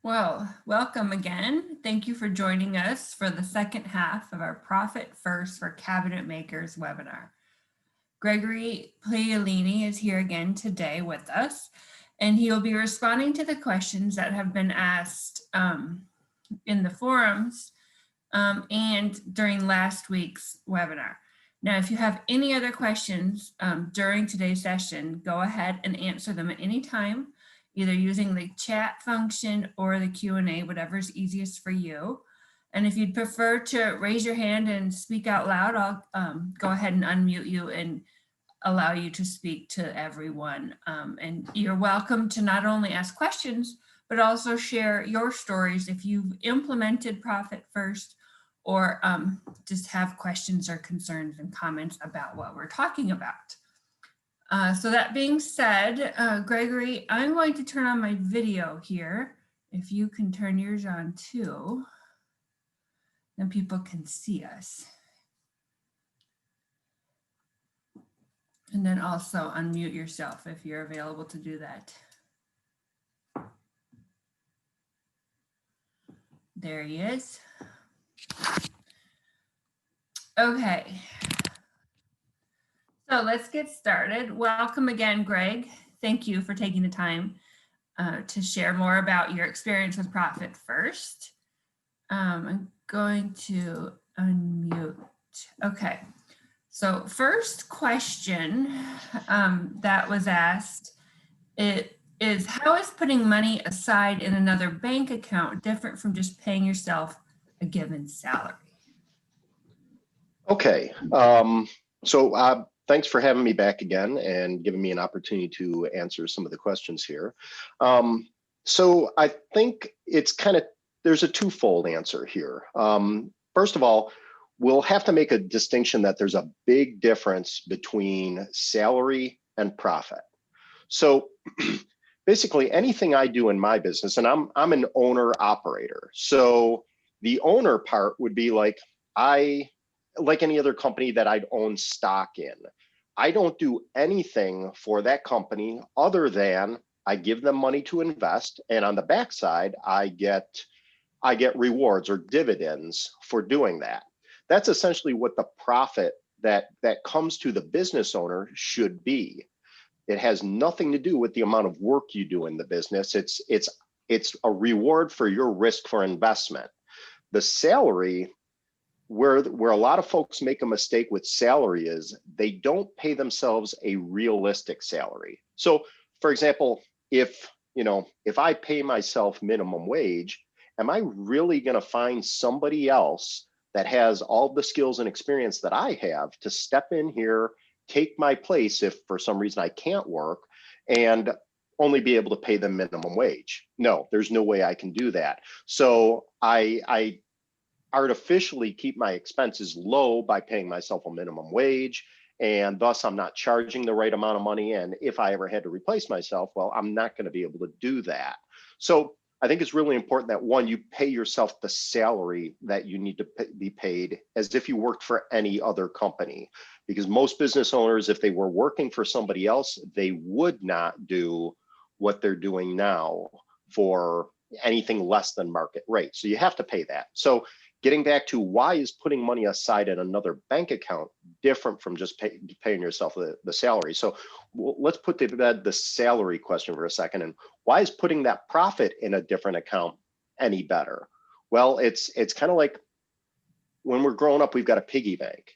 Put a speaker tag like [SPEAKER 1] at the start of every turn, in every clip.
[SPEAKER 1] Well, welcome again. Thank you for joining us for the second half of our Profit First for Cabinet Makers webinar. Gregory Paolini is here again today with us, and he will be responding to the questions that have been asked in the forums and during last week's webinar. Now, if you have any other questions during today's session, go ahead and answer them at any time, either using the chat function or the Q&A, whatever's easiest for you. And if you'd prefer to raise your hand and speak out loud, I'll go ahead and unmute you and allow you to speak to everyone. And you're welcome to not only ask questions, but also share your stories if you've implemented Profit First or just have questions or concerns and comments about what we're talking about. So that being said, Gregory, I'm going to turn on my video here. If you can turn yours on too, then people can see us. And then also unmute yourself if you're available to do that. There he is. Okay. So let's get started. Welcome again, Greg. Thank you for taking the time to share more about your experience with Profit First. I'm going to unmute. Okay. So first question that was asked is how is putting money aside in another bank account different from just paying yourself a given salary?
[SPEAKER 2] Okay, so thanks for having me back again and giving me an opportunity to answer some of the questions here. So I think it's there's a twofold answer here. First of all, we'll have to make a distinction that there's a big difference between salary and profit. So basically anything I do in my business, and I'm an owner operator. So the owner part would be like any other company that I'd own stock in. I don't do anything for that company other than I give them money to invest, and on the backside, I get rewards or dividends for doing that. That's essentially what the profit that comes to the business owner should be. It has nothing to do with the amount of work you do in the business. It's a reward for your risk for investment. The salary, where a lot of folks make a mistake with salary is they don't pay themselves a realistic salary. So for example, if I pay myself minimum wage, am I really going to find somebody else that has all the skills and experience that I have to step in here, take my place if for some reason I can't work, and only be able to pay them minimum wage? No, there's no way I can do that. So I artificially keep my expenses low by paying myself a minimum wage, and thus I'm not charging the right amount of money. And if I ever had to replace myself, well, I'm not going to be able to do that. So I think it's really important that one, you pay yourself the salary that you need to be paid as if you worked for any other company, because most business owners, if they were working for somebody else, they would not do what they're doing now for anything less than market rate. So you have to pay that. So getting back to why is putting money aside in another bank account different from just paying yourself the salary? So let's put to bed the salary question for a second. And why is putting that profit in a different account any better? Well, it's kind of like when we're growing up, we've got a piggy bank,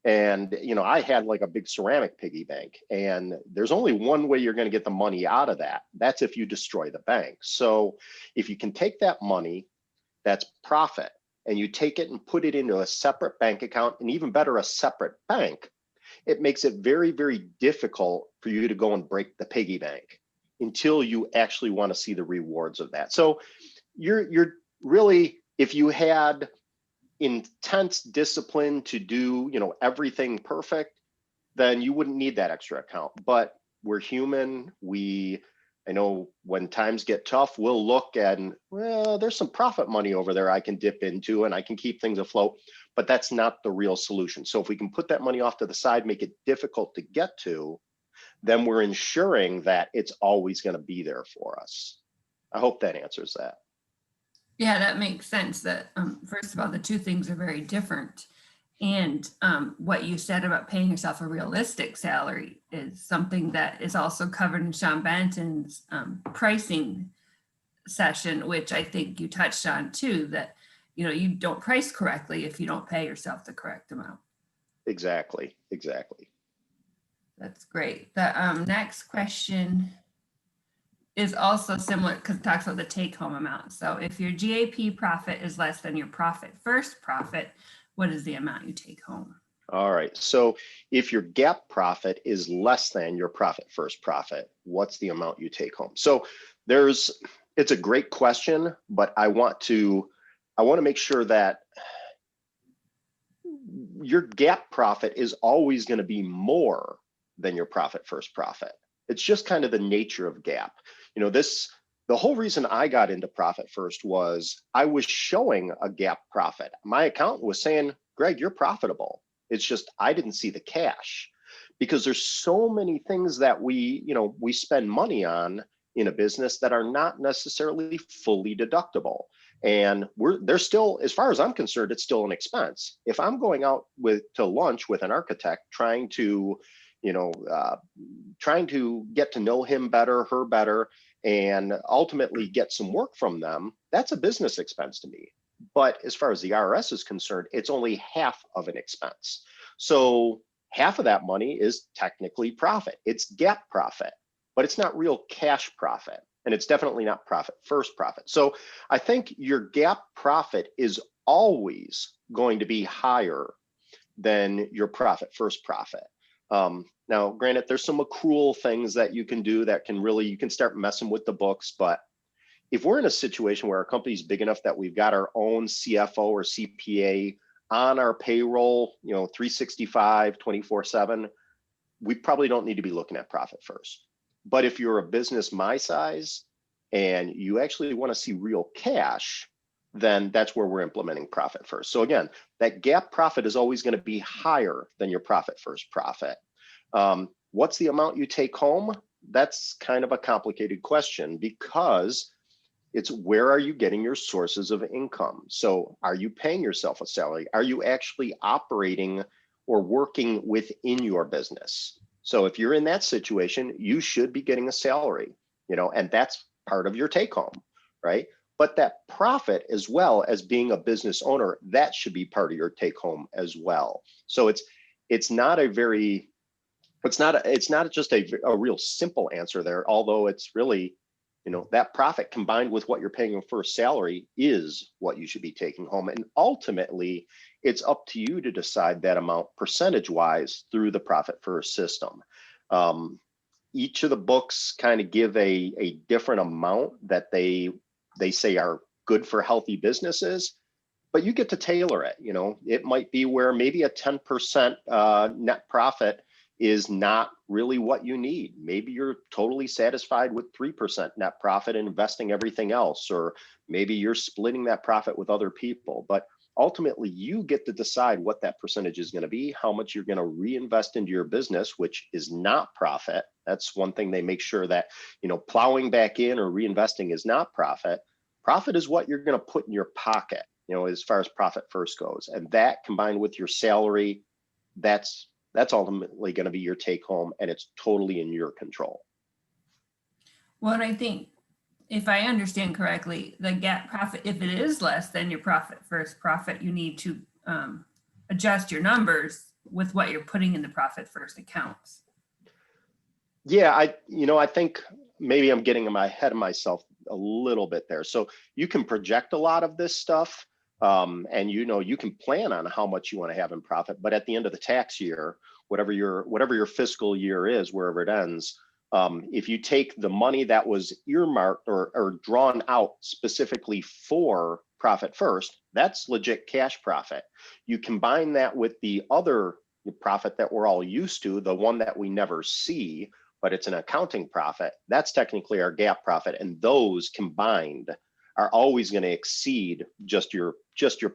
[SPEAKER 2] and I had like a big ceramic piggy bank, and there's only one way you're going to get the money out of that. That's if you destroy the bank. So if you can take that money, that's profit, and you take it and put it into a separate bank account, and even better, a separate bank, it makes it very, very difficult for you to go and break the piggy bank until you actually want to see the rewards of that. So you're really, if you had intense discipline to do, everything perfect, then you wouldn't need that extra account. But we're human. I know when times get tough, we'll look and, well, there's some profit money over there I can dip into and I can keep things afloat, but that's not the real solution. So if we can put that money off to the side, make it difficult to get to, then we're ensuring that it's always going to be there for us. I hope that answers that.
[SPEAKER 1] Yeah, that makes sense. That first of all, the two things are very different. And what you said about paying yourself a realistic salary is something that is also covered in Sean Benton's pricing session, which I think you touched on too, that you don't price correctly if you don't pay yourself the correct amount.
[SPEAKER 2] Exactly.
[SPEAKER 1] That's great. The next question is also similar because it talks about the take-home amount. So if your GAP profit is less than your profit first profit, what is the amount you take home?
[SPEAKER 2] All right. So if your GAAP profit is less than your profit first profit, what's the amount you take home? So it's a great question, but I want to make sure that your GAAP profit is always going to be more than your profit first profit. It's just kind of the nature of GAAP. The whole reason I got into profit first was I was showing a GAAP profit. My accountant was saying, Greg, you're profitable. It's just I didn't see the cash because there's so many things that we spend money on in a business that are not necessarily fully deductible. And they're still, as far as I'm concerned, it's still an expense. If I'm going out to lunch with an architect trying to get to know him better, her better, and ultimately get some work from them, that's a business expense to me. But as far as the IRS is concerned, it's only half of an expense. So half of that money is technically profit. It's GAAP profit, but it's not real cash profit. And it's definitely not profit first profit. So I think your GAAP profit is always going to be higher than your profit first profit. Now, granted, there's some accrual things that you can do that you can start messing with the books. But if we're in a situation where our company's big enough that we've got our own CFO or CPA on our payroll, 365, 24/7, we probably don't need to be looking at profit first. But if you're a business my size and you actually want to see real cash, then that's where we're implementing profit first. So again, that GAAP profit is always going to be higher than your profit first profit. What's the amount you take home? That's kind of a complicated question because it's where are you getting your sources of income? So are you paying yourself a salary? Are you actually operating or working within your business? So if you're in that situation, you should be getting a salary, and that's part of your take home, right? But that profit, as well as being a business owner, that should be part of your take home as well. So it's not just a real simple answer there, although it's really, that profit combined with what you're paying for salary is what you should be taking home. And ultimately, it's up to you to decide that amount percentage-wise through the profit first system. Each of the books kind of give a different amount that they say are good for healthy businesses, but you get to tailor it. It might be where maybe a 10% net profit is not really what you need. Maybe you're totally satisfied with 3% net profit and investing everything else, or maybe you're splitting that profit with other people. But ultimately, you get to decide what that percentage is going to be, how much you're going to reinvest into your business, which is not profit. That's one thing they make sure that, plowing back in or reinvesting is not profit. Profit is what you're going to put in your pocket, as far as profit first goes. And that combined with your salary, that's ultimately going to be your take home, and it's totally in your control.
[SPEAKER 1] Well, and I think if I understand correctly, the GAAP profit, if it is less than your profit first profit, you need to adjust your numbers with what you're putting in the profit first accounts.
[SPEAKER 2] Yeah, I think maybe I'm getting ahead of myself a little bit there. So you can project a lot of this stuff, and you can plan on how much you want to have in profit. But at the end of the tax year, whatever your fiscal year is, wherever it ends, if you take the money that was earmarked or drawn out specifically for profit first, that's legit cash profit. You combine that with the other profit that we're all used to, the one that we never see, but it's an accounting profit, that's technically our GAAP profit. And those combined are always going to exceed just your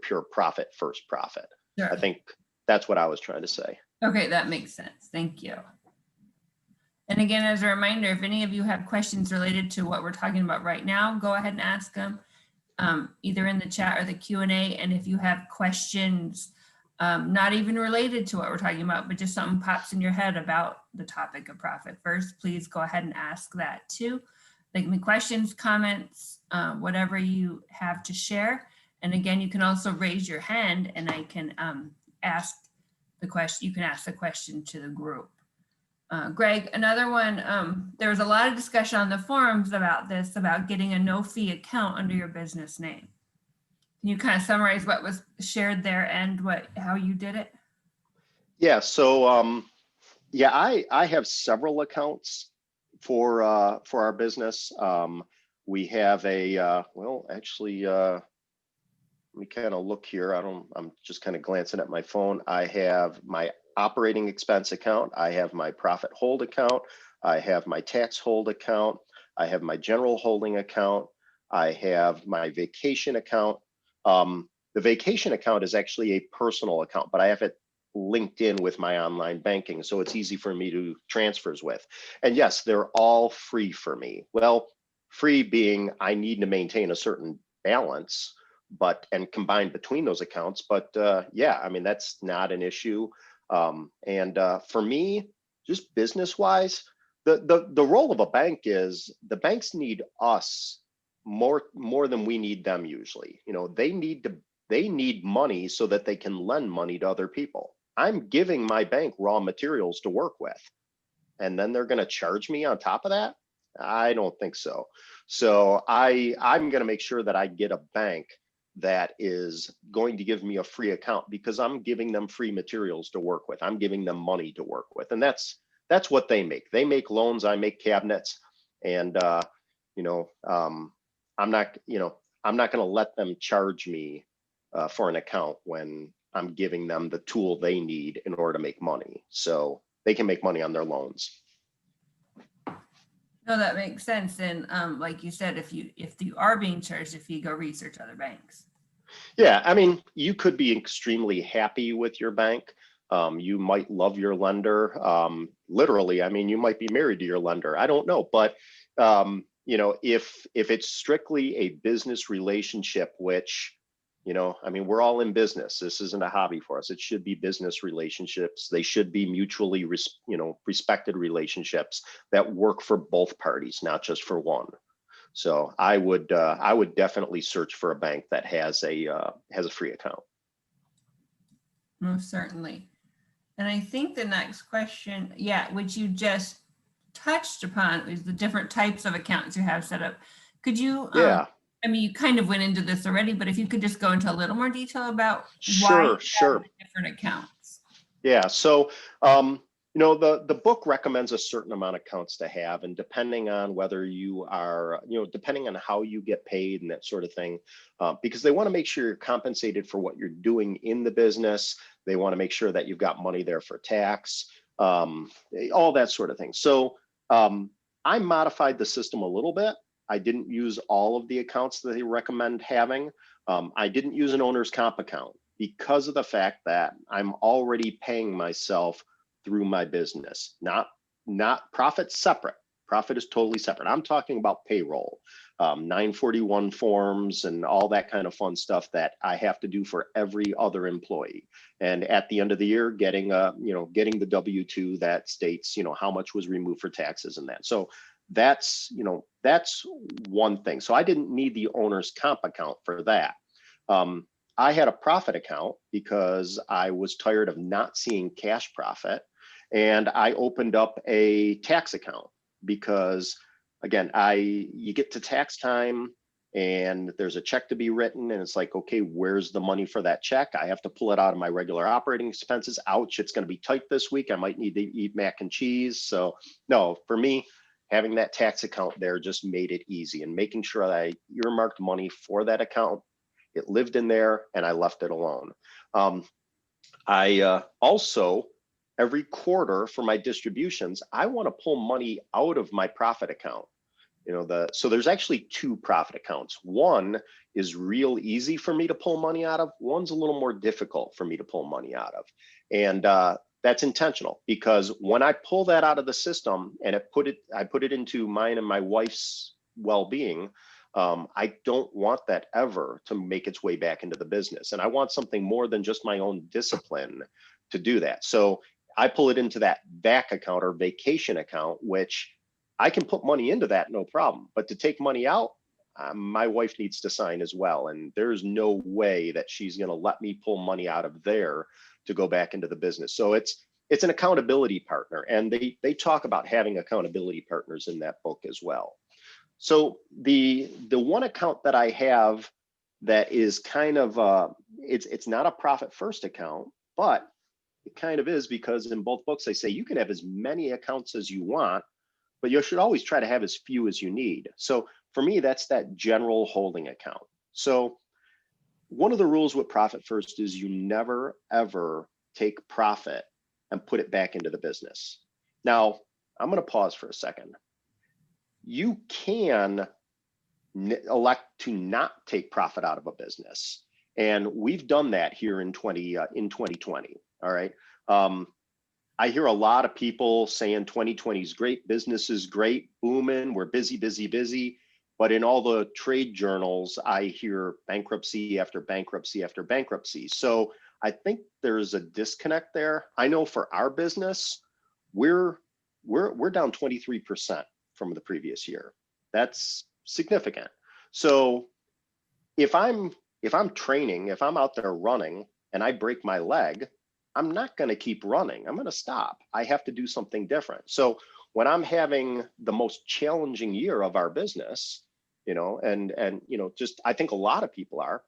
[SPEAKER 2] pure profit first profit. Sure. I think that's what I was trying to say.
[SPEAKER 1] Okay, that makes sense. Thank you. And again, as a reminder, if any of you have questions related to what we're talking about right now, go ahead and ask them either in the chat or the Q&A. And if you have questions, not even related to what we're talking about, but just something pops in your head about the topic of Profit First, please go ahead and ask that too. They can be questions, comments, whatever you have to share. And again, you can also raise your hand and I can ask the question. You can ask the question to the group. Greg, another one, there was a lot of discussion on the forums about this, about getting a no-fee account under your business name. Can you kind of summarize what was shared there and how you did it?
[SPEAKER 2] Yeah, so yeah, I have several accounts for our business. We have a well, actually, let me kind of look here. I'm just kind of glancing at my phone. I have my operating expense account. I have my profit hold account. I have my tax hold account. I have my general holding account. I have my vacation account. The vacation account is actually a personal account, but I have it linked in with my online banking, so it's easy for me to transfers with. And yes, they're all free for me. Well, free being I need to maintain a certain balance, and combine between those accounts. But yeah, I mean, that's not an issue. For me, just business wise, the role of a bank is the banks need us more than we need them usually. You know, they need money so that they can lend money to other people. I'm giving my bank raw materials to work with, and then they're going to charge me on top of that. I don't think so. So I'm going to make sure that I get a bank that is going to give me a free account because I'm giving them free materials to work with. I'm giving them money to work with. And that's what they make. They make loans, I make cabinets. And I'm not going to let them charge me for an account when I'm giving them the tool they need in order to make money. So they can make money on their loans.
[SPEAKER 1] No, that makes sense. And like you said, if you are being charged a fee, go research other banks.
[SPEAKER 2] Yeah, I mean, you could be extremely happy with your bank. You might love your lender. Literally, I mean, you might be married to your lender. I don't know, but if it's strictly a business relationship, which I mean, we're all in business. This isn't a hobby for us. It should be business relationships. They should be mutually, respected relationships that work for both parties, not just for one. So I would definitely search for a bank that has a free account.
[SPEAKER 1] Most certainly. And I think the next question, yeah, which you just touched upon, is the different types of accounts you have set up. Could you?
[SPEAKER 2] Yeah.
[SPEAKER 1] I mean, you kind of went into this already, but if you could just go into a little more detail about why you
[SPEAKER 2] Sure.
[SPEAKER 1] have the different accounts.
[SPEAKER 2] Yeah. So, the book recommends a certain amount of accounts to have, and depending on whether you are, depending on how you get paid and that sort of thing, because they want to make sure you're compensated for what you're doing in the business. They want to make sure that you've got money there for tax, all that sort of thing. So I modified the system a little bit. I didn't use all of the accounts that they recommend having. I didn't use an owner's comp account because of the fact that I'm already paying myself through my business, not profit separate. Profit is totally separate. I'm talking about payroll, 941 forms and all that kind of fun stuff that I have to do for every other employee. And at the end of the year, getting the W-2 that states, how much was removed for taxes and that. So that's one thing. So I didn't need the owner's comp account for that. I had a profit account because I was tired of not seeing cash profit. And I opened up a tax account because, again, you get to tax time and there's a check to be written and it's like, okay, where's the money for that check? I have to pull it out of my regular operating expenses. Ouch, it's going to be tight this week. I might need to eat mac and cheese. So no, for me, having that tax account there just made it easy, and making sure that I earmarked money for that account. It lived in there and I left it alone. I also, every quarter for my distributions, I want to pull money out of my profit account. So there's actually two profit accounts. One is real easy for me to pull money out of. One's a little more difficult for me to pull money out of. And that's intentional, because when I pull that out of the system and I put it into mine and my wife's well-being, I don't want that ever to make its way back into the business. And I want something more than just my own discipline to do that. So I pull it into that VAC account or vacation account, which I can put money into that, no problem. But to take money out, my wife needs to sign as well. And there's no way that she's going to let me pull money out of there to go back into the business. So it's an accountability partner. And they talk about having accountability partners in that book as well. So the one account that I have that is kind of it's not a profit first account, but it kind of is, because in both books they say you can have as many accounts as you want, but you should always try to have as few as you need. So for me, that's that general holding account. So one of the rules with profit first is you never ever take profit and put it back into the business. Now, I'm going to pause for a second. You can elect to not take profit out of a business, and we've done that here in 2020. All right. I hear a lot of people saying 2020 is great, business is great, booming, we're busy, busy, busy. But in all the trade journals, I hear bankruptcy after bankruptcy after bankruptcy. So I think there's a disconnect there. I know for our business, we're down 23% from the previous year. That's significant. So if I'm training, if I'm out there running and I break my leg, I'm not going to keep running. I'm going to stop. I have to do something different. So when I'm having the most challenging year of our business, and just I think a lot of people are,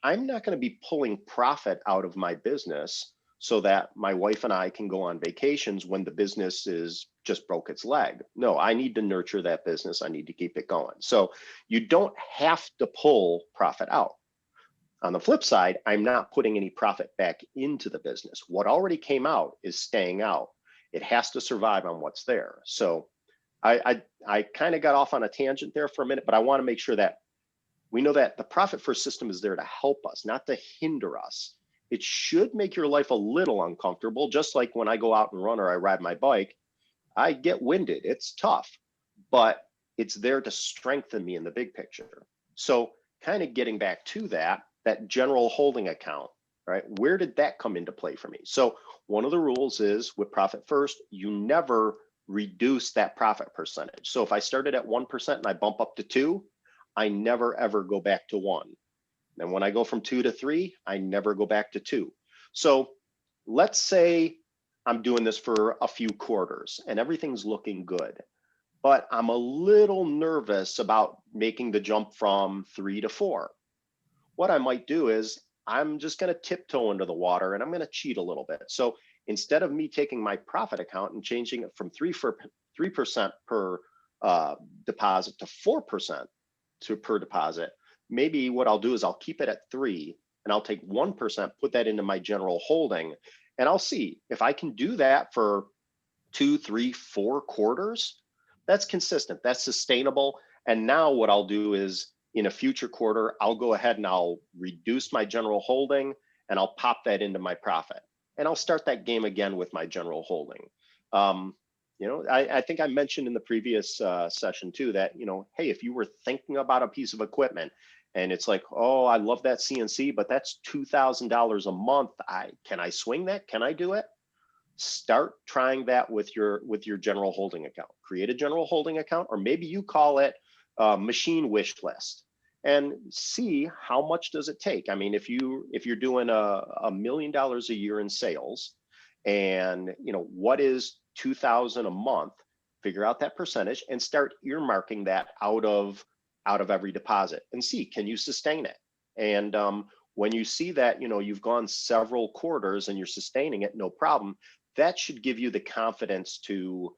[SPEAKER 2] I'm not going to be pulling profit out of my business so that my wife and I can go on vacations when the business is just broke its leg. No, I need to nurture that business. I need to keep it going. So you don't have to pull profit out. On the flip side, I'm not putting any profit back into the business. What already came out is staying out. It has to survive on what's there. So I kind of got off on a tangent there for a minute, but I want to make sure that we know that the profit first system is there to help us, not to hinder us. It should make your life a little uncomfortable, just like when I go out and run or I ride my bike, I get winded. It's tough, but it's there to strengthen me in the big picture. So kind of getting back to that general holding account, right? Where did that come into play for me? So one of the rules is with profit first, you never reduce that profit percentage. So if I started at 1% and I bump up to 2, I never ever go back to 1. And when I go from 2 to 3, I never go back to 2. So let's say I'm doing this for a few quarters and everything's looking good, but I'm a little nervous about making the jump from 3 to 4. What I might do is I'm just going to tiptoe into the water and I'm going to cheat a little bit. So instead of me taking my profit account and changing it from 3% per deposit to 4% per deposit, maybe what I'll do is I'll keep it at 3 and I'll take 1%, put that into my general holding, and I'll see if I can do that for 2, 3, 4 quarters. That's consistent, that's sustainable. And now what I'll do is in a future quarter, I'll go ahead and I'll reduce my general holding and I'll pop that into my profit. And I'll start that game again with my general holding. I think I mentioned in the previous session too that, hey, if you were thinking about a piece of equipment and it's like, oh, I love that CNC, but that's $2,000 a month. Can I swing that? Can I do it? Start trying that with your general holding account. Create a general holding account, or maybe you call it machine wish list, and see how much does it take. I mean, if you're doing $1 million a year in sales, and what is 2,000 a month, figure out that percentage and start earmarking that out of every deposit and see, can you sustain it? And when you see that you've gone several quarters and you're sustaining it, no problem, that should give you the confidence to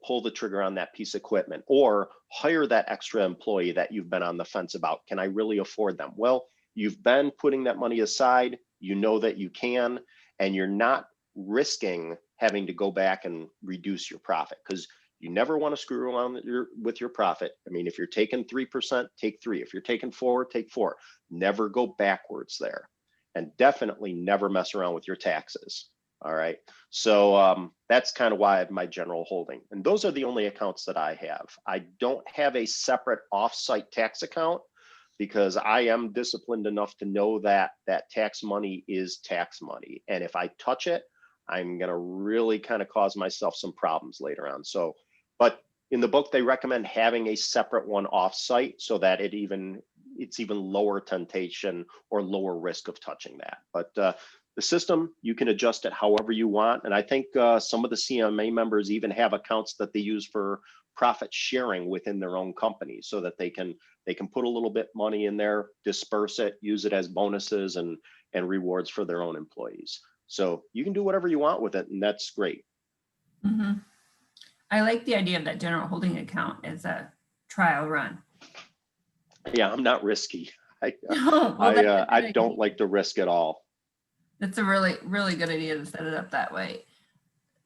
[SPEAKER 2] pull the trigger on that piece of equipment or hire that extra employee that you've been on the fence about. Can I really afford them? Well, you've been putting that money aside, that you can, and you're not risking having to go back and reduce your profit, because you never want to screw around with your profit. I mean, if you're taking 3%, take 3. If you're taking 4, take 4. Never go backwards there. And definitely never mess around with your taxes. All right. So that's kind of why I have my general holding. And those are the only accounts that I have. I don't have a separate offsite tax account because I am disciplined enough to know that that tax money is tax money. And if I touch it, I'm going to really kind of cause myself some problems later on. So, but in the book, they recommend having a separate one offsite so that it's even lower temptation or lower risk of touching that. But the system, you can adjust it however you want. And I think some of the CMA members even have accounts that they use for profit sharing within their own company so that they can put a little bit money in there, disperse it, use it as bonuses and rewards for their own employees. So you can do whatever you want with it, and that's great.
[SPEAKER 1] Mm-hmm. I like the idea of that general holding account as a trial run.
[SPEAKER 2] Yeah, I'm not risky. I
[SPEAKER 1] Well,
[SPEAKER 2] don't like to risk at all.
[SPEAKER 1] That's a really, really good idea to set it up that way.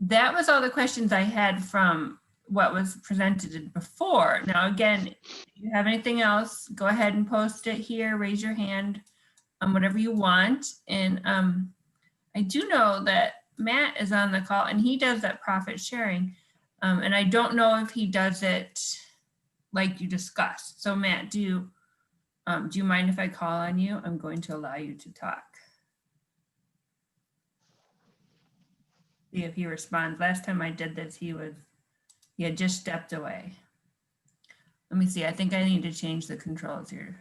[SPEAKER 1] That was all the questions I had from what was presented before. Now, again, if you have anything else, go ahead and post it here, raise your hand, whatever you want. And I do know that Matt is on the call and he does that profit sharing. And I don't know if he does it like you discussed. So Matt, do you mind if I call on you? I'm going to allow you to talk. See if he responds. Last time I did this, he had just stepped away. Let me see. I think I need to change the controls here.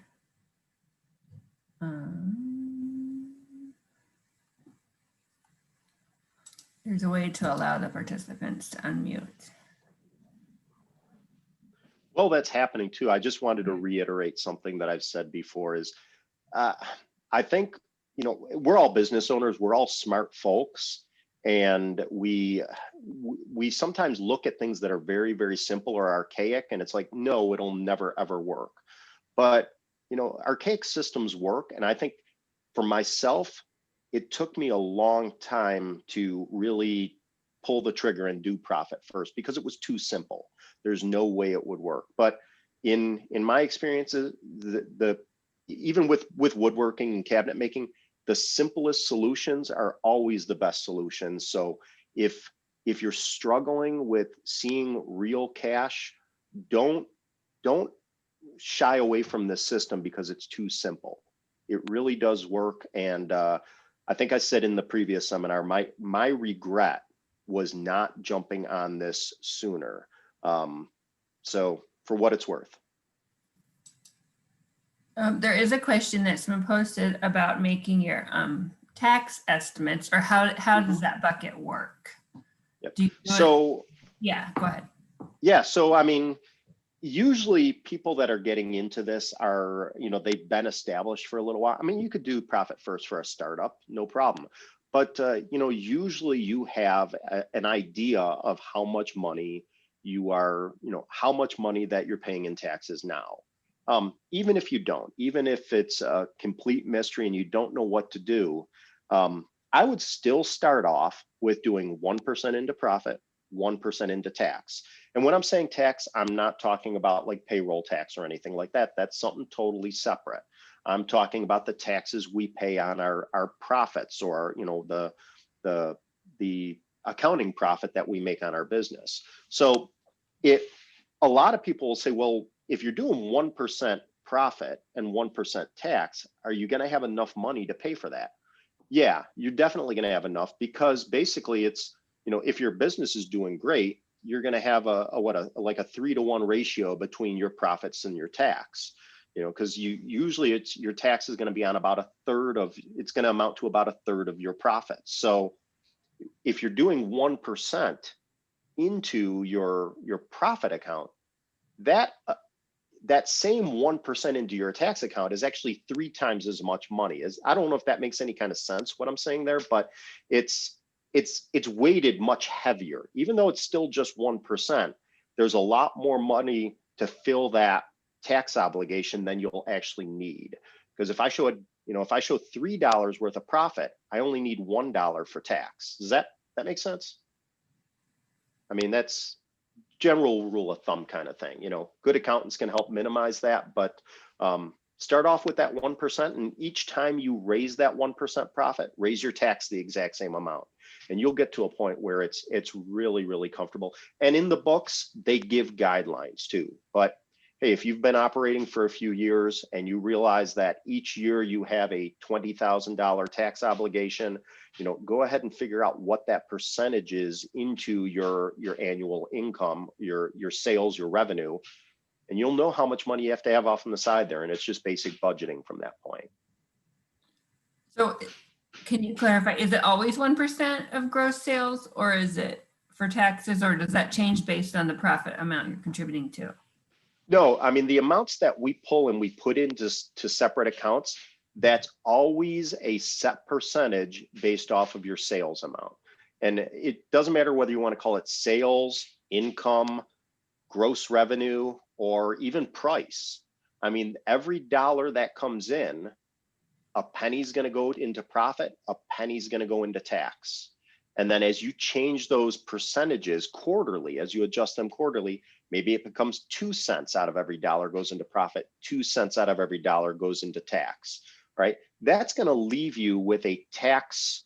[SPEAKER 1] There's a way to allow the participants to unmute.
[SPEAKER 2] Well, that's happening too. I just wanted to reiterate something that I've said before is I think, we're all business owners, we're all smart folks. And we sometimes look at things that are very, very simple or archaic, and it's like, no, it'll never, ever work. But, archaic systems work. And I think for myself, it took me a long time to really pull the trigger and do profit first because it was too simple. There's no way it would work. But in my experiences, even with woodworking and cabinet making, the simplest solutions are always the best solutions. So if you're struggling with seeing real cash, don't shy away from this system because it's too simple. It really does work. And I think I said in the previous seminar, my regret was not jumping on this sooner. So for what it's worth.
[SPEAKER 1] There is a question that's been posted about making your tax estimates, or how does that bucket work?
[SPEAKER 2] Yep.
[SPEAKER 1] So yeah, go ahead.
[SPEAKER 2] Yeah, so I mean, usually people that are getting into this are, they've been established for a little while. I mean, you could do profit first for a startup, no problem. But, usually you have an idea of how much money you are, how much money that you're paying in taxes now. Even if you don't, even if it's a complete mystery and you don't know what to do, I would still start off with doing 1% into profit, 1% into tax. And when I'm saying tax, I'm not talking about like payroll tax or anything like that. That's something totally separate. I'm talking about the taxes we pay on our profits, or the accounting profit that we make on our business. So a lot of people will say, well, if you're doing 1% profit and 1% tax, are you going to have enough money to pay for that? Yeah, you're definitely going to have enough, because basically it's, if your business is doing great, you're going to have like a 3-to-1 ratio between your profits and your tax, because usually your tax is going to be on about it's going to amount to about a third of your profits. So if you're doing 1% into your profit account, that same 1% into your tax account is actually 3 times as much money. I don't know if that makes any kind of sense, what I'm saying there, but it's weighted much heavier. Even though it's still just 1%, there's a lot more money to fill that tax obligation than you'll actually need. Because if I show $3 worth of profit, I only need $1 for tax. Does that make sense? I mean, that's general rule of thumb kind of thing. Good accountants can help minimize that, but Start off with that 1%, and each time you raise that 1% profit, raise your tax the exact same amount. And you'll get to a point where it's really, really comfortable. And in the books, they give guidelines too. But hey, if you've been operating for a few years and you realize that each year you have a $20,000 tax obligation, go ahead and figure out what that percentage is into your annual income, your sales, your revenue, and you'll know how much money you have to have off on the side there. And it's just basic budgeting from that point.
[SPEAKER 1] So can you clarify, is it always 1% of gross sales, or is it for taxes, or does that change based on the profit amount you're contributing to?
[SPEAKER 2] No, I mean, the amounts that we pull and we put into separate accounts, that's always a set percentage based off of your sales amount. And it doesn't matter whether you want to call it sales, income, gross revenue, or even price. I mean, every dollar that comes in, a penny's going to go into profit, a penny's going to go into tax. And then as you change those percentages quarterly, as you adjust them quarterly, maybe it becomes 2 cents out of every dollar goes into profit, 2 cents out of every dollar goes into tax, right? That's going to leave you with a tax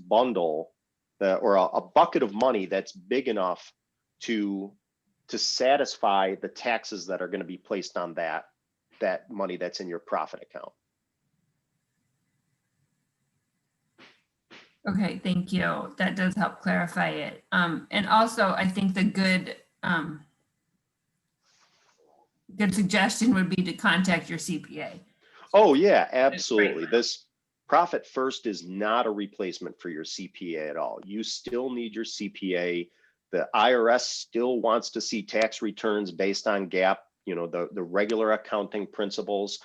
[SPEAKER 2] bundle or a bucket of money that's big enough to satisfy the taxes that are going to be placed on that money that's in your profit account.
[SPEAKER 1] Okay, thank you. That does help clarify it. And also, I think the good suggestion would be to contact your CPA.
[SPEAKER 2] Oh yeah, absolutely. This Profit First is not a replacement for your CPA at all. You still need your CPA. The IRS still wants to see tax returns based on GAAP, the regular accounting principles.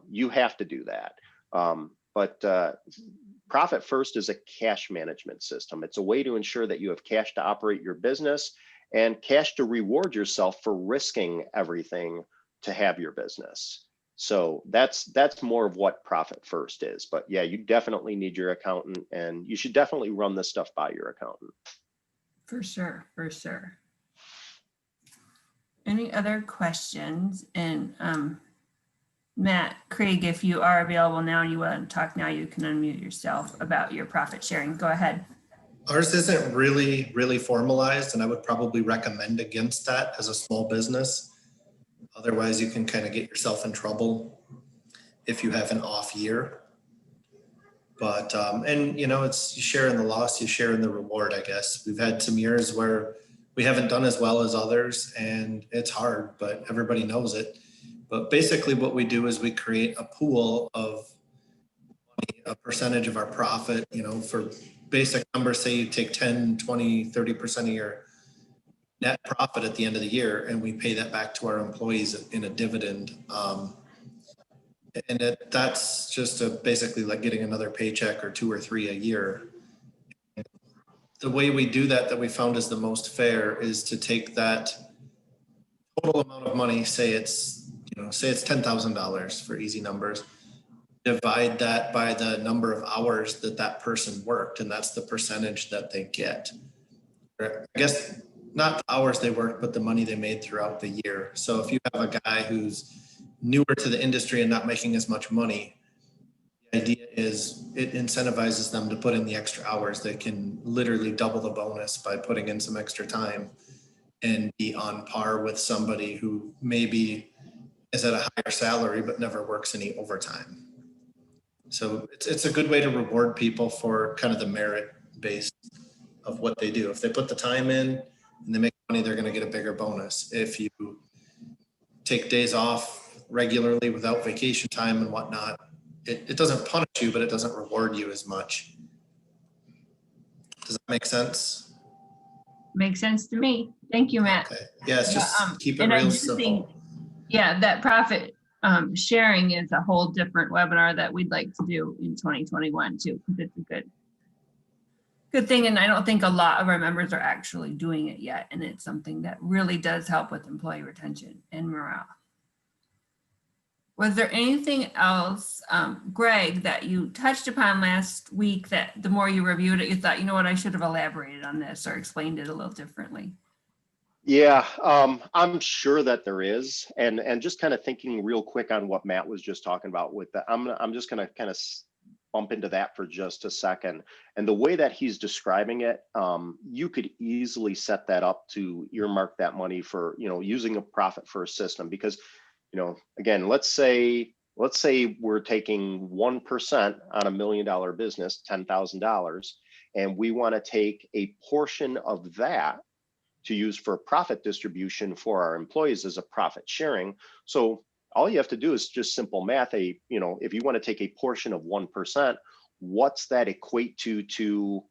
[SPEAKER 2] You have to do that. But Profit First is a cash management system. It's a way to ensure that you have cash to operate your business and cash to reward yourself for risking everything to have your business. So that's more of what Profit First is. But yeah, you definitely need your accountant, and you should definitely run this stuff by your accountant.
[SPEAKER 1] For sure, for sure. Any other questions? And Matt, Craig, if you are available now and you want to talk now, you can unmute yourself about your profit sharing. Go ahead.
[SPEAKER 3] Ours isn't really formalized, and I would probably recommend against that as a small business. Otherwise, you can kind of get yourself in trouble if you have an off year. But, and it's you share in the loss, you share in the reward, I guess. We've had some years where we haven't done as well as others, and it's hard, but everybody knows it. But basically what we do is we create a pool of a percentage of our profit, for basic numbers. Say you take 10, 20, 30% of your net profit at the end of the year, and we pay that back to our employees in a dividend. And that's just basically like getting another paycheck or 2 or 3 a year. The way we do that we found is the most fair is to take that total amount of money, say it's $10,000 for easy numbers, divide that by the number of hours that person worked, and that's the percentage that they get. I guess not the hours they worked, but the money they made throughout the year. So if you have a guy who's newer to the industry and not making as much money, the idea is it incentivizes them to put in the extra hours. They can literally double the bonus by putting in some extra time and be on par with somebody who maybe is at a higher salary but never works any overtime. So it's a good way to reward people for kind of the merit base of what they do. If they put the time in and they make money, they're going to get a bigger bonus. If you take days off regularly without vacation time and whatnot, it doesn't punish you, but it doesn't reward you as much. Does that make sense?
[SPEAKER 1] Makes sense to me. Thank you, Matt.
[SPEAKER 3] Okay. Yeah, it's just keep it
[SPEAKER 1] and I
[SPEAKER 3] real
[SPEAKER 1] do
[SPEAKER 3] simple.
[SPEAKER 1] think, yeah, that profit sharing is a whole different webinar that we'd like to do in 2021 too, because it's a good thing. And I don't think a lot of our members are actually doing it yet. And it's something that really does help with employee retention and morale. Was there anything else, Greg, that you touched upon last week that the more you reviewed it, you thought, you know what, I should have elaborated on this or explained it a little differently?
[SPEAKER 2] Yeah, I'm sure that there is, and just kind of thinking real quick on what Matt was just talking about with the, I'm just gonna kind of bump into that for just a second. And the way that he's describing it, you could easily set that up to earmark that money for, using a profit first system, because, again, let's say we're taking 1% on $1 million business, $10,000, and we want to take a portion of that to use for profit distribution for our employees as a profit sharing. So all you have to do is just simple math. If you want to take a portion of 1%, what's that equate to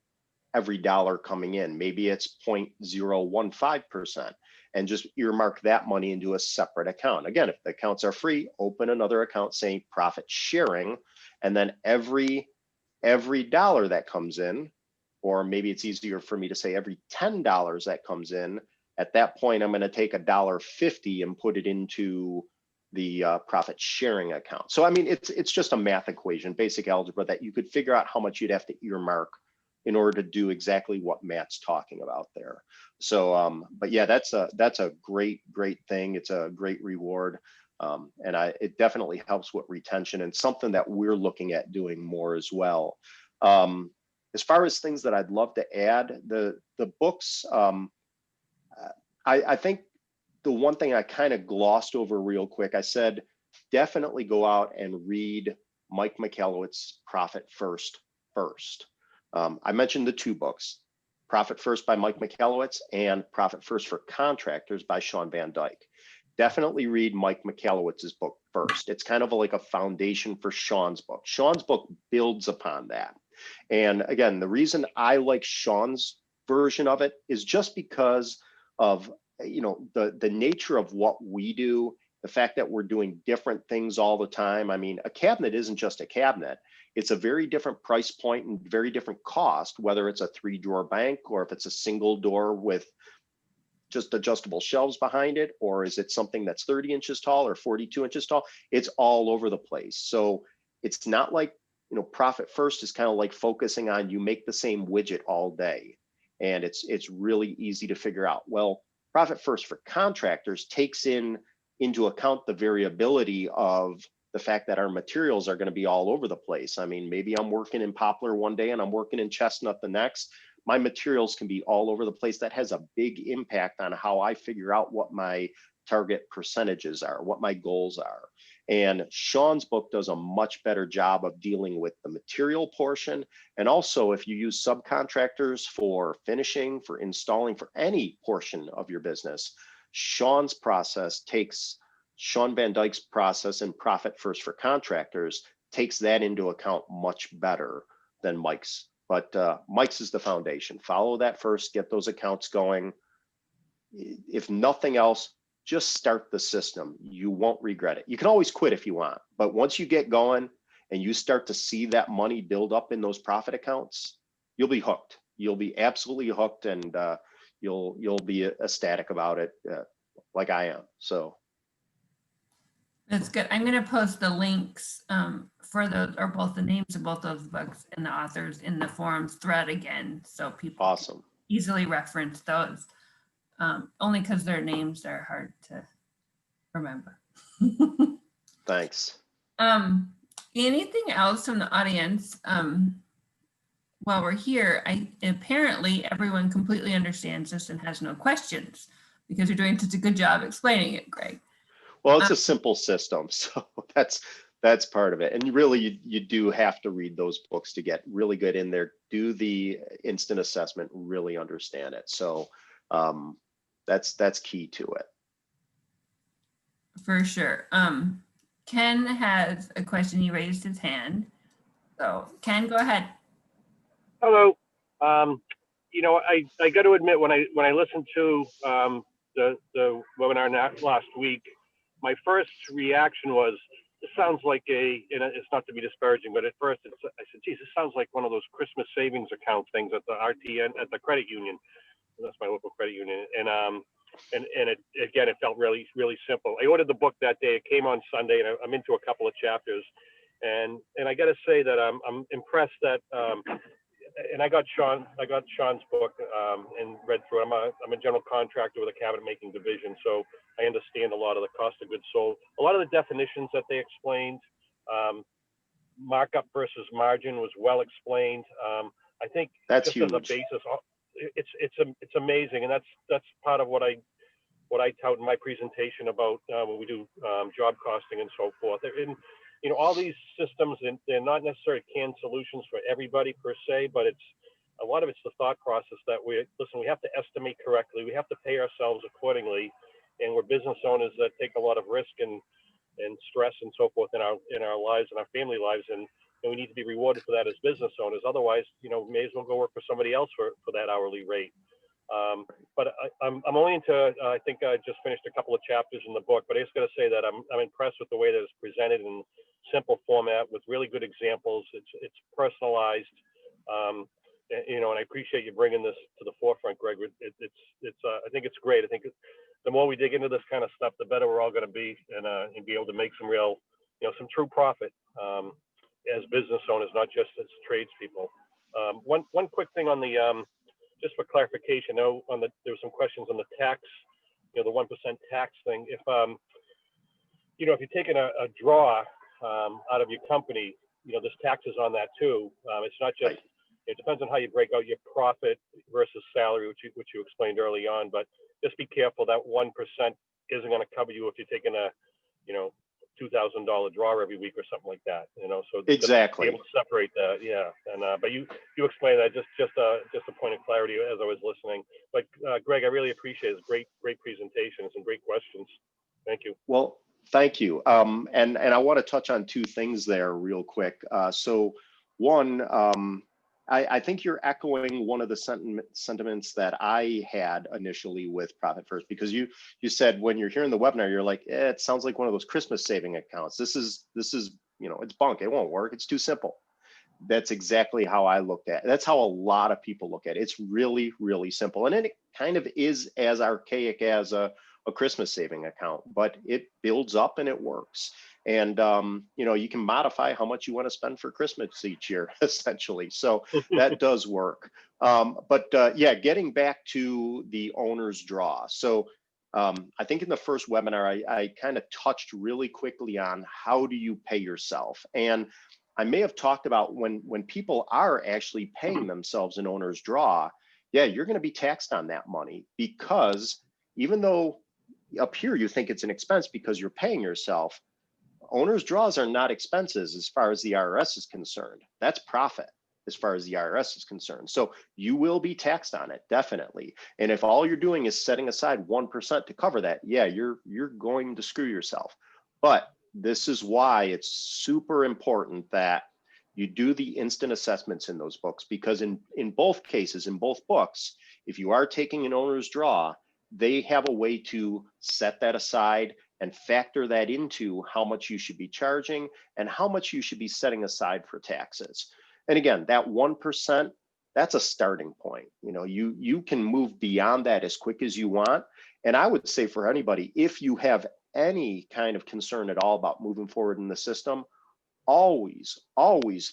[SPEAKER 2] every dollar coming in? Maybe it's 0.015%, and just earmark that money into a separate account. Again, if the accounts are free, open another account saying profit sharing, and then every dollar that comes in, or maybe it's easier for me to say every $10 that comes in, at that point, I'm going to take $1.50 and put it into the profit sharing account. So, I mean, it's just a math equation, basic algebra, that you could figure out how much you'd have to earmark in order to do exactly what Matt's talking about there. So, but yeah, that's a great thing. It's a great reward. And it definitely helps with retention, and something that we're looking at doing more as well. As far as things that I'd love to add, the books, I think the one thing I kind of glossed over real quick, I said, definitely go out and read Mike Michalowicz's Profit First. I mentioned the two books, Profit First by Mike Michalowicz and Profit First for Contractors by Shawn Van Dyke. Definitely read Mike Michalowicz's book first. It's kind of like a foundation for Shawn's book. Shawn's book builds upon that. And again, the reason I like Shawn's version of it is just because of the nature of what we do, the fact that we're doing different things all the time. I mean, a cabinet isn't just a cabinet. It's a very different price point and very different cost, whether it's a 3-drawer bank or if it's a single door with just adjustable shelves behind it, or is it something that's 30 inches tall or 42 inches tall? It's all over the place. So it's not like, Profit First is kind of like focusing on, you make the same widget all day, and it's really easy to figure out. Well, Profit First for Contractors takes into account the variability of the fact that our materials are going to be all over the place. I mean, maybe I'm working in poplar one day and I'm working in chestnut the next. My materials can be all over the place. That has a big impact on how I figure out what my target percentages are, what my goals are. And Shawn's book does a much better job of dealing with the material portion. And also, if you use subcontractors for finishing, for installing, for any portion of your business, Shawn Van Dyke's process and Profit First for Contractors takes that into account much better than Mike's. But Mike's is the foundation. Follow that first, get those accounts going. If nothing else, just start the system. You won't regret it. You can always quit if you want, but once you get going and you start to see that money build up in those profit accounts, you'll be hooked. You'll be absolutely hooked, and you'll be ecstatic about it, like I am. So
[SPEAKER 1] That's good. I'm going to post the links for those, or both the names of both those books and the authors, in the forums thread again, so people
[SPEAKER 2] awesome.
[SPEAKER 1] easily reference those. Only because their names are hard to remember.
[SPEAKER 2] Thanks.
[SPEAKER 1] Anything else from the audience? While we're here, apparently everyone completely understands this and has no questions, because you're doing such a good job explaining it, Greg.
[SPEAKER 2] Well, it's a simple system, so that's part of it. And really, you do have to read those books to get really good in there, do the instant assessment, really understand it. So that's key to it.
[SPEAKER 1] For sure. Ken has a question. He raised his hand. So Ken, go ahead.
[SPEAKER 4] Hello. I got to admit, when I listened to the webinar last week, my first reaction was, this sounds like and it's not to be disparaging, but at first I said, geez, this sounds like one of those Christmas savings account things at the RTN, at the credit union. That's my local credit union. And it felt really, really simple. I ordered the book that day. It came on Sunday, and I'm into a couple of chapters. And I got to say that I'm impressed that and I got Sean's book and read through it. I'm a general contractor with a cabinet making division, so I understand a lot of the cost of goods sold. A lot of the definitions that they explained, markup versus margin was well explained. I think
[SPEAKER 2] That's
[SPEAKER 4] just
[SPEAKER 2] huge.
[SPEAKER 4] as a basis, it's amazing, and that's part of what I tout in my presentation about when we do job costing and so forth. And all these systems, and they're not necessarily canned solutions for everybody per se, but a lot of it's the thought process that we have to estimate correctly, we have to pay ourselves accordingly, and we're business owners that take a lot of risk and stress and so forth in our lives and our family lives, and we need to be rewarded for that as business owners. Otherwise, we may as well go work for somebody else for that hourly rate. But I'm only into, I think I just finished a couple of chapters in the book, but I just got to say that I'm impressed with the way that it's presented in simple format with really good examples. It's personalized, and I appreciate you bringing this to the forefront, Greg. I think it's great. I think the more we dig into this kind of stuff, the better we're all going to be, and be able to make some real, some true profit as business owners, not just as tradespeople. One quick thing on the just for clarification, there were some questions on the tax, the 1% tax thing. If if you're taking a draw out of your company, there's taxes on that too. It's not just, it depends on how you break out your profit versus salary, which you explained early on, but just be careful that 1% isn't going to cover you if you're taking a, $2,000 draw every week or something like that, so
[SPEAKER 2] Exactly.
[SPEAKER 4] be able to separate that. Yeah. And, but you explained that just a point of clarity as I was listening, but Greg, I really appreciate it. It's great presentations and great questions. Thank you.
[SPEAKER 2] Well, thank you. And I want to touch on two things there real quick. So one, I think you're echoing one of the sentiments that I had initially with Profit First, because you said when you're hearing the webinar, you're like, it sounds like one of those Christmas saving accounts. This is it's bunk. It won't work. It's too simple. That's exactly how I looked at it. That's how a lot of people look at it. It's really, really simple. And it kind of is as archaic as a Christmas saving account, but it builds up and it works. And, you can modify how much you want to spend for Christmas each year, essentially. So that does work. But getting back to the owner's draw. So I think in the first webinar, I kind of touched really quickly on how do you pay yourself. And I may have talked about when people are actually paying themselves an owner's draw, you're going to be taxed on that money, because even though up here you think it's an expense because you're paying yourself, owner's draws are not expenses as far as the IRS is concerned. That's profit as far as the IRS is concerned. So you will be taxed on it, definitely. And if all you're doing is setting aside 1% to cover that, you're going to screw yourself. But this is why it's super important that you do the instant assessments in those books, because in both cases, in both books, if you are taking an owner's draw, they have a way to set that aside and factor that into how much you should be charging and how much you should be setting aside for taxes. And again, that 1%, that's a starting point. You can move beyond that as quick as you want. And I would say for anybody, if you have any kind of concern at all about moving forward in the system, always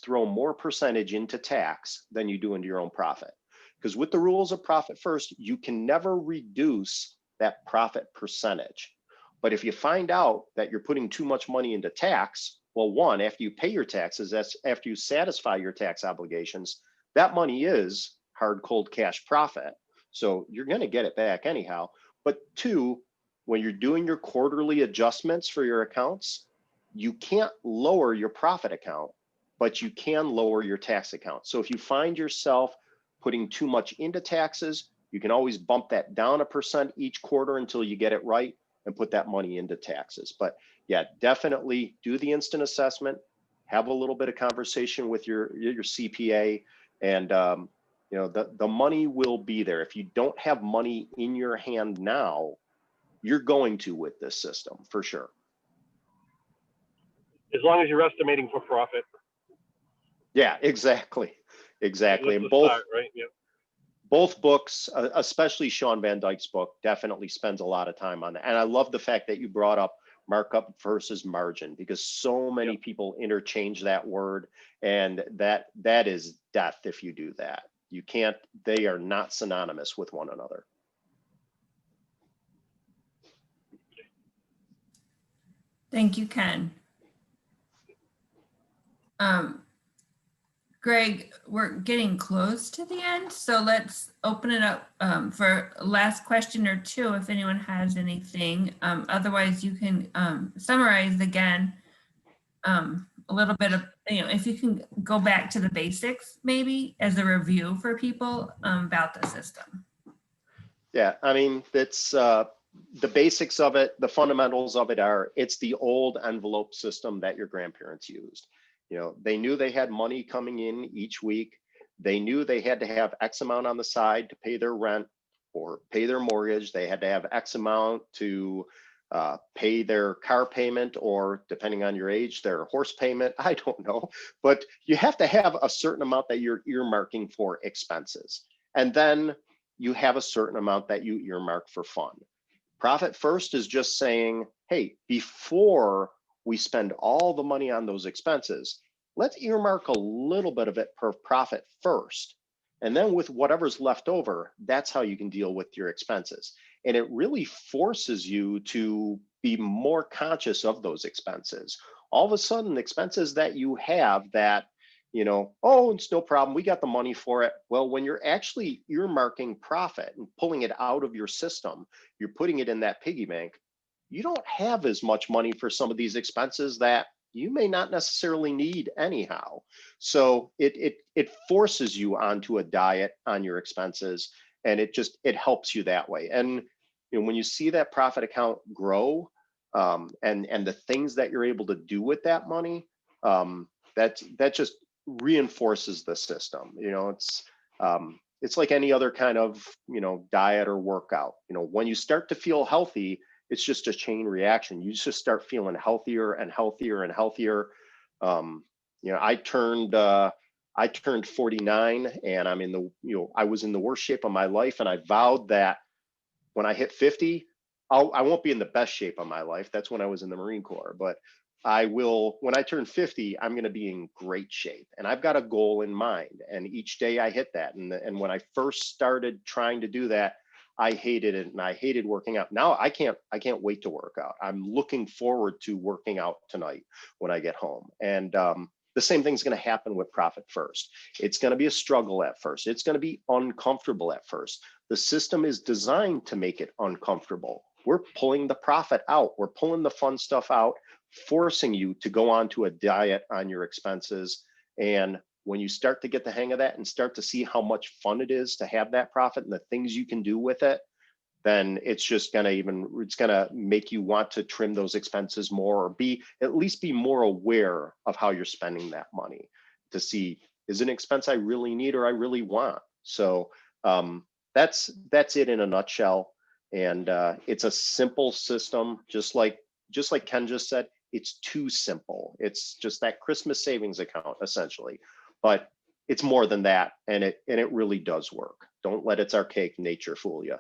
[SPEAKER 2] throw more percentage into tax than you do into your own profit. Because with the rules of Profit First, you can never reduce that profit percentage. But if you find out that you're putting too much money into tax, well, one, after you pay your taxes, that's after you satisfy your tax obligations, that money is hard, cold cash profit. So you're going to get it back anyhow. But two, when you're doing your quarterly adjustments for your accounts, you can't lower your profit account, but you can lower your tax account. So if you find yourself putting too much into taxes, you can always bump that down 1% each quarter until you get it right and put that money into taxes. But definitely do the instant assessment, have a little bit of conversation with your CPA, and the money will be there. If you don't have money in your hand now, you're going to with this system for sure.
[SPEAKER 4] As long as you're estimating for profit.
[SPEAKER 2] Yeah, exactly. And both,
[SPEAKER 4] start, right? Yep.
[SPEAKER 2] Both books, especially Sean Van Dyke's book, definitely spends a lot of time on that. And I love the fact that you brought up markup versus margin, because so many people interchange that word, and that is death if you do that. You can't, they are not synonymous with one another.
[SPEAKER 1] Thank you, Ken. Greg, we're getting close to the end, so let's open it up for a last question or two if anyone has anything. Otherwise, you can summarize again a little bit of, if you can go back to the basics maybe as a review for people about the system.
[SPEAKER 2] Yeah, I mean, that's the basics of it, the fundamentals of it are, it's the old envelope system that your grandparents used. They knew they had money coming in each week. They knew they had to have X amount on the side to pay their rent or pay their mortgage. They had to have X amount to pay their car payment, or depending on your age, their horse payment. I don't know, but you have to have a certain amount that you're earmarking for expenses. And then you have a certain amount that you earmark for fun. Profit First is just saying, hey, before we spend all the money on those expenses, let's earmark a little bit of it per profit first. And then with whatever's left over, that's how you can deal with your expenses. And it really forces you to be more conscious of those expenses. All of a sudden, expenses that you have that, oh, it's no problem, we got the money for it. Well, when you're actually earmarking profit and pulling it out of your system, you're putting it in that piggy bank, you don't have as much money for some of these expenses that you may not necessarily need anyhow. So it forces you onto a diet on your expenses, and it helps you that way. And when you see that profit account grow, and the things that you're able to do with that money, that just reinforces the system. It's like any other kind of diet or workout. When you start to feel healthy, it's just a chain reaction. You just start feeling healthier and healthier and healthier. I turned 49, and I'm in the I was in the worst shape of my life, and I vowed that when I hit 50, I won't be in the best shape of my life. That's when I was in the Marine Corps, but I will, when I turn 50, I'm going to be in great shape, and I've got a goal in mind, and each day I hit that. And when I first started trying to do that, I hated it, and I hated working out. Now I can't wait to work out. I'm looking forward to working out tonight when I get home. And the same thing's going to happen with Profit First. It's going to be a struggle at first. It's going to be uncomfortable at first. The system is designed to make it uncomfortable. We're pulling the profit out. We're pulling the fun stuff out, forcing you to go on to a diet on your expenses. And when you start to get the hang of that and start to see how much fun it is to have that profit and the things you can do with it, then it's just it's gonna make you want to trim those expenses more, or at least be more aware of how you're spending that money to see, is it an expense I really need or I really want? So that's it in a nutshell. And it's a simple system, just like Ken just said. It's too simple. It's just that Christmas savings account essentially, but it's more than that, and it really does work. Don't let its archaic nature fool you.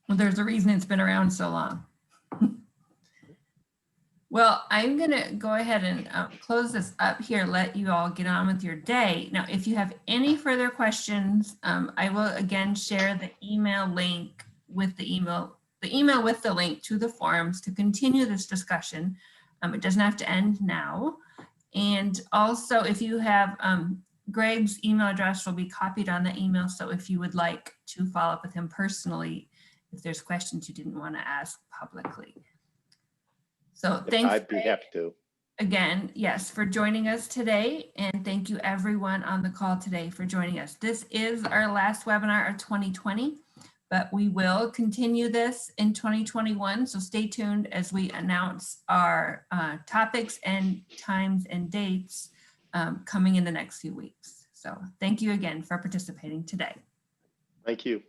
[SPEAKER 1] Well, there's a reason it's been around so long. Well, I'm going to go ahead and close this up here, let you all get on with your day. Now, if you have any further questions, I will again share the email link with the email with the link to the forums to continue this discussion. It doesn't have to end now. And also, if you have Greg's email address will be copied on the email. So if you would like to follow up with him personally, if there's questions you didn't want to ask publicly. So thanks,
[SPEAKER 2] I'd be happy to.
[SPEAKER 1] Again, yes, for joining us today. And thank you everyone on the call today for joining us. This is our last webinar of 2020, but we will continue this in 2021. So stay tuned as we announce our topics and times and dates coming in the next few weeks. So thank you again for participating today.
[SPEAKER 2] Thank you.